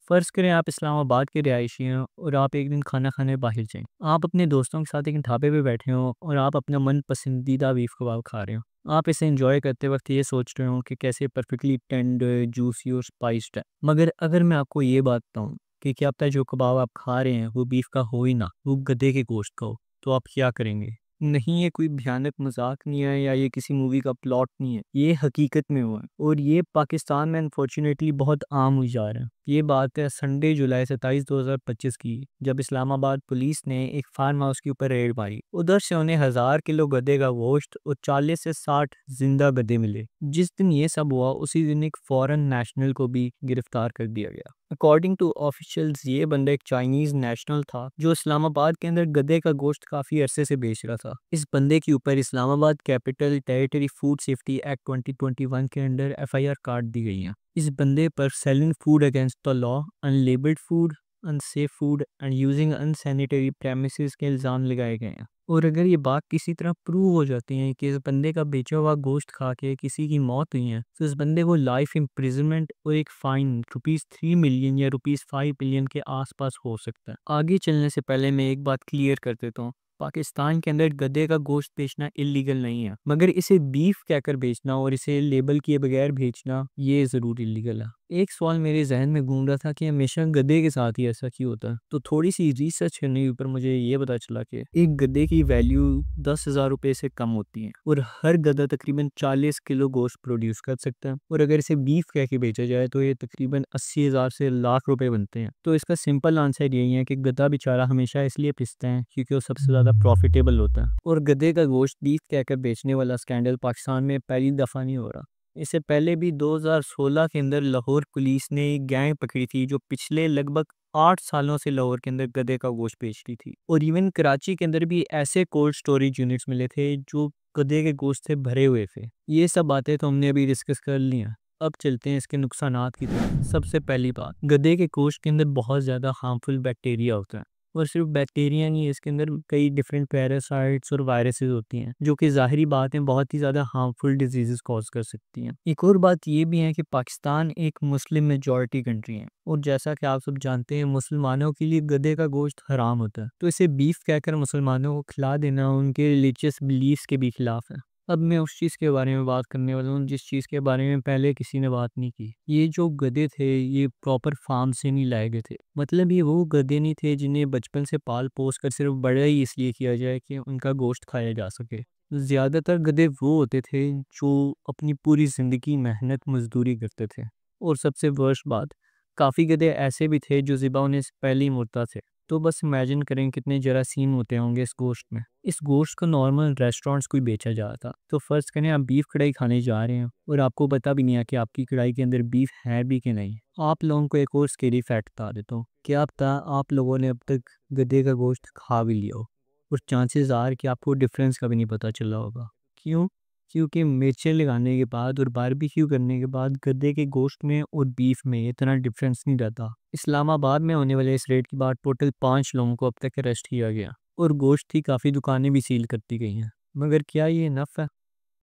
फ़र्ज़ करें आप इस्लामाबाद के रिहायशी हैं और आप एक दिन खाना खाने बाहर जाएँ। आप अपने दोस्तों के साथ एक ढाबे पे बैठे हों और आप अपना मन पसंदीदा बीफ कबाब खा रहे हो। आप इसे एंजॉय करते वक्त ये सोच रहे हो कि कैसे परफेक्टली टेंडर, जूसी और स्पाइस्ड है। मगर अगर मैं आपको ये बात बताऊँ कि क्या पता जो कबाब आप खा रहे हैं वो बीफ का हो ही ना, वो गधे के गोश्त का हो, तो आप क्या करेंगे? नहीं, ये कोई भयानक मजाक नहीं है या ये किसी मूवी का प्लॉट नहीं है, ये हकीकत में हुआ है और ये पाकिस्तान में अनफॉर्चुनेटली बहुत आम हुई जा रहा है। ये बात है संडे जुलाई 27 2025 की, जब इस्लामाबाद पुलिस ने एक फार्म हाउस के ऊपर रेड मारी। उधर से उन्हें 1000 किलो गधे का गोश्त और 40 से 60 जिंदा गधे मिले। जिस दिन ये सब हुआ उसी दिन एक फॉरेन नेशनल को भी गिरफ्तार कर दिया गया। अकॉर्डिंग टू ऑफिशियल्स ये बंदा एक चाइनीज नेशनल था जो इस्लामाबाद के अंदर गधे का गोश्त काफी अरसे से बेच रहा था। इस बंदे के ऊपर Islamabad capital territory food safety act 2021 के अंडर एफआईआर काट दी गई है। इस बंदे पर selling food against the law, unlabelled food, unsafe food and using unsanitary premises के इल्ज़ाम लगाए गए हैं। और अगर ये बात किसी तरह प्रूव हो जाती है कि इस बंदे का बेचा हुआ गोश्त खा के किसी की मौत हुई है, तो इस बंदे को लाइफ इम्प्रिजनमेंट और एक फाइन ₹3 मिलियन या ₹5 मिलियन के आसपास हो सकता है। आगे चलने से पहले मैं एक बात क्लियर कर देता हूँ। पाकिस्तान के अंदर गधे का गोश्त बेचना इलीगल नहीं है, मगर इसे बीफ कहकर बेचना और इसे लेबल किए बगैर बेचना ये ज़रूर इलीगल है। एक सवाल मेरे जहन में घूम रहा था कि हमेशा गधे के साथ ही ऐसा क्यों होता है, तो थोड़ी सी रिसर्च करने के ऊपर मुझे ये पता चला कि एक गधे की वैल्यू 10,000 रुपये से कम होती है और हर गधा तकरीबन 40 किलो गोश्त प्रोड्यूस कर सकता है। और अगर इसे बीफ कह के बेचा जाए तो ये तकरीबन 80,000 से लाख रुपए बनते हैं। तो इसका सिंपल आंसर यही है कि गधा बेचारा हमेशा इसलिए पिसता है क्योंकि वो सबसे ज़्यादा प्रॉफिटेबल होता है। और गधे का गोश्त बीफ कहकर बेचने वाला स्कैंडल पाकिस्तान में पहली दफ़ा नहीं हो रहा। इससे पहले भी 2016 के अंदर लाहौर पुलिस ने एक गैंग पकड़ी थी जो पिछले लगभग 8 सालों से लाहौर के अंदर गधे का गोश्त बेचती थी। और इवन कराची के अंदर भी ऐसे कोल्ड स्टोरेज यूनिट्स मिले थे जो गधे के गोश्त से भरे हुए थे। ये सब बातें तो हमने अभी डिस्कस कर ली हैं। अब चलते हैं इसके नुकसानात की तरफ। सबसे पहली बात, गधे के गोश्त के अंदर बहुत ज़्यादा हार्मफुल बैक्टीरिया होता है। और सिर्फ बैक्टीरिया नहीं, इसके अंदर कई डिफरेंट पैरासाइट्स और वायरसेस होती हैं जो कि ज़ाहिरी बात है बहुत ही ज़्यादा हार्मफुल डिजीज़ कॉज कर सकती हैं। एक और बात ये भी है कि पाकिस्तान एक मुस्लिम मेजॉरिटी कंट्री है और जैसा कि आप सब जानते हैं मुसलमानों के लिए गधे का गोश्त हराम होता है, तो इसे बीफ कहकर मुसलमानों को खिला देना उनके रिलीजियस बिलीफ्स के भी खिलाफ है। अब मैं उस चीज़ के बारे में बात करने वाला हूँ जिस चीज़ के बारे में पहले किसी ने बात नहीं की। ये जो गधे थे ये प्रॉपर फार्म से नहीं लाए गए थे। मतलब ये वो गधे नहीं थे जिन्हें बचपन से पाल पोस कर सिर्फ बड़ा ही इसलिए किया जाए कि उनका गोश्त खाया जा सके। ज़्यादातर गधे वो होते थे जो अपनी पूरी ज़िंदगी मेहनत मजदूरी करते थे। और सबसे वर्स्ट बात, काफ़ी गधे ऐसे भी थे जो ज़िबा होने से पहले ही मुर्दा थे। तो बस इमेजिन करें कितने जरासीम होते होंगे इस गोश्त में। इस गोश्त को नॉर्मल रेस्टोरेंट्स को ही बेचा जा रहा था। तो फ़र्ज़ करें आप बीफ कढ़ाई खाने जा रहे हैं और आपको पता भी नहीं है कि आपकी कढ़ाई के अंदर बीफ है भी कि नहीं। आप लोगों को एक और स्केरी फैक्ट बता देता हूँ। क्या पता आप लोगों ने अब तक गधे का गोश्त खा भी लिया हो और चांसेस आर कि आपको डिफरेंस का भी नहीं पता चला होगा। क्यों? क्योंकि मिर्चें लगाने के बाद और बारबेक्यू करने के बाद गधे के गोश्त में और बीफ में इतना डिफरेंस नहीं रहता। इस्लामाबाद में होने वाले इस रेड के बाद टोटल 5 लोगों को अब तक अरेस्ट किया गया और गोश्त की काफ़ी दुकानें भी सील कर दी गई हैं। मगर क्या ये इनफ है?